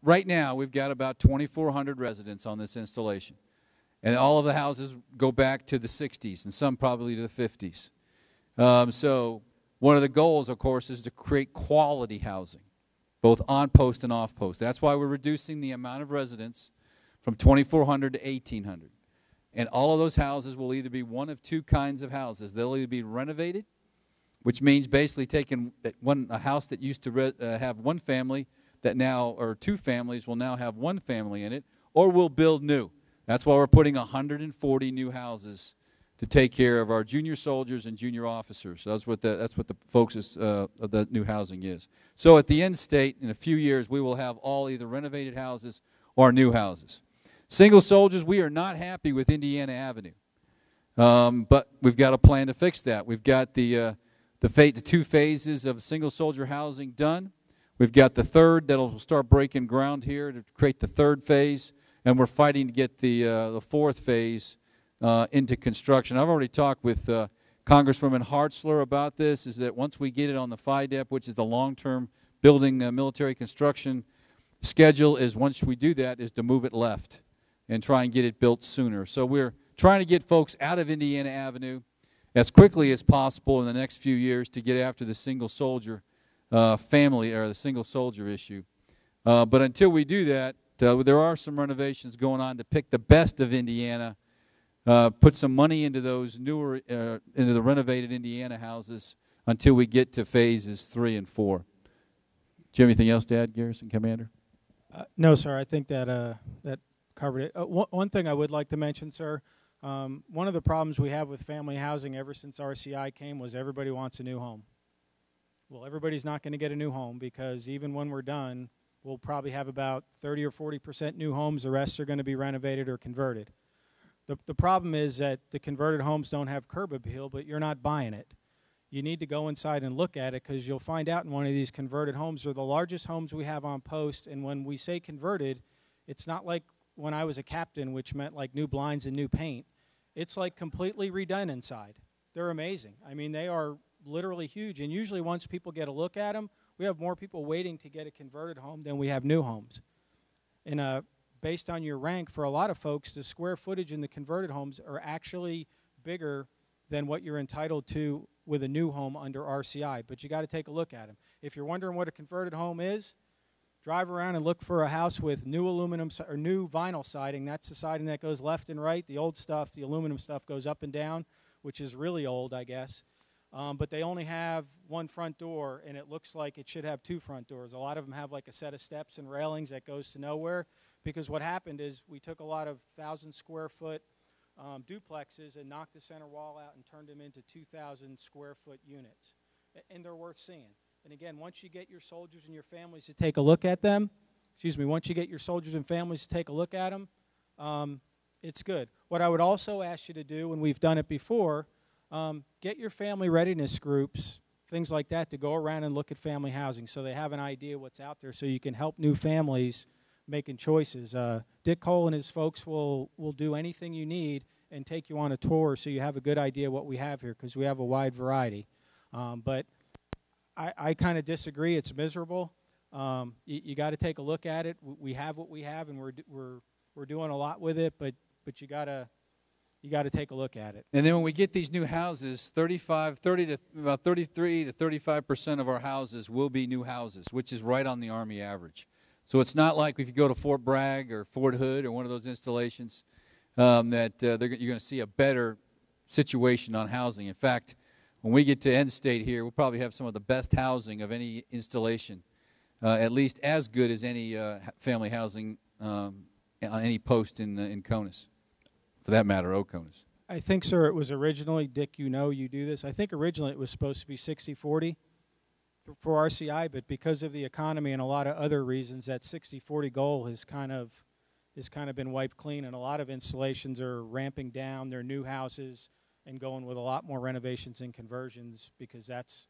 Right now, we've got about 2,400 residents on this installation. And all of the houses go back to the 60s, and some probably to the 50s. So one of the goals, of course, is to create quality housing, both on-post and off-post. That's why we're reducing the amount of residents from 2,400 to 1,800. And all of those houses will either be one of two kinds of houses. They'll either be renovated, which means basically taking a house that used to have one family that now, or two families, will now have one family in it, or we'll build new. That's why we're putting 140 new houses to take care of our junior soldiers and junior officers. So that's what the focus of the new housing is. So at the end state, in a few years, we will have all either renovated houses or new houses. Single soldiers, we are not happy with Indiana Avenue, but we've got a plan to fix that. We've got the two phases of single soldier housing done. We've got the third that'll start breaking ground here to create the third phase, and we're fighting to get the fourth phase into construction. I've already talked with Congresswoman Hartzler about this, is that once we get it on the FIDEP, which is the long-term building military construction schedule, is once we do that is to move it left and try and get it built sooner. So we're trying to get folks out of Indiana Avenue as quickly as possible in the next few years to get after the single soldier family, or the single soldier issue. But until we do that, there are some renovations going on to pick the best of Indiana, put some money into those newer, into the renovated Indiana houses until we get to phases 3 and 4. Do you have anything else to add, Garrison Commander? No, sir. I think that that covered it. One thing I would like to mention, sir, one of the problems we have with family housing ever since RCI came was everybody wants a new home. Well, everybody's not going to get a new home, because even when we're done, we'll probably have about 30 or 40% new homes. The rest are going to be renovated or converted. The problem is that the converted homes don't have curb appeal, but you're not buying it. You need to go inside and look at it, because you'll find out in one of these converted homes, they're the largest homes we have on post. And when we say converted, it's not like when I was a captain, which meant like new blinds and new paint. It's like completely redone inside. They're amazing. I mean, they are literally huge. And usually once people get a look at them, we have more people waiting to get a converted home than we have new homes. And based on your rank, for a lot of folks, the square footage in the converted homes are actually bigger than what you're entitled to with a new home under RCI. But you got to take a look at them. If you're wondering what a converted home is, drive around and look for a house with new aluminum or new vinyl siding. That's the siding that goes left and right. The old stuff, the aluminum stuff, goes up and down, which is really old, I guess. But they only have one front door, and it looks like it should have two front doors. A lot of them have like a set of steps and railings that goes to nowhere, because what happened is we took a lot of 1,000-square-foot duplexes and knocked the center wall out and turned them into 2,000-square-foot units. And they're worth seeing. And again, once you get your soldiers and your families to take a look at them, once you get your soldiers and families to take a look at them, it's good. What I would also ask you to do, and we've done it before, get your family readiness groups, things like that, to go around and look at family housing so they have an idea what's out there, so you can help new families making choices. Dick Cole and his folks will do anything you need and take you on a tour so you have a good idea what we have here, because we have a wide variety. But I kind of disagree. It's miserable. You got to take a look at it. We have what we have, and we're doing a lot with it, but you got to take a look at it. And then when we get these new houses, about 33 to 35% of our houses will be new houses, which is right on the Army average. So it's not like if you go to Fort Bragg or Fort Hood or one of those installations that you're going to see a better situation on housing. In fact, when we get to end state here, we'll probably have some of the best housing of any installation, at least as good as any family housing on any post in CONUS, for that matter, OCONUS. I think, sir, it was originally, Dick, you do this. I think originally it was supposed to be 60-40 for RCI, but because of the economy and a lot of other reasons, that 60-40 goal has kind of been wiped clean, and a lot of installations are ramping down their new houses and going with a lot more renovations and conversions, because that's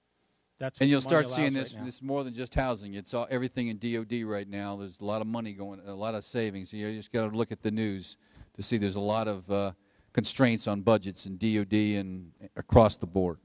and you'll start seeing this. Right, this more than just housing. It's everything in DOD right now. There's a lot of money going, a lot of savings. You just got to look at the news to see there's a lot of constraints on budgets in DOD and across the board.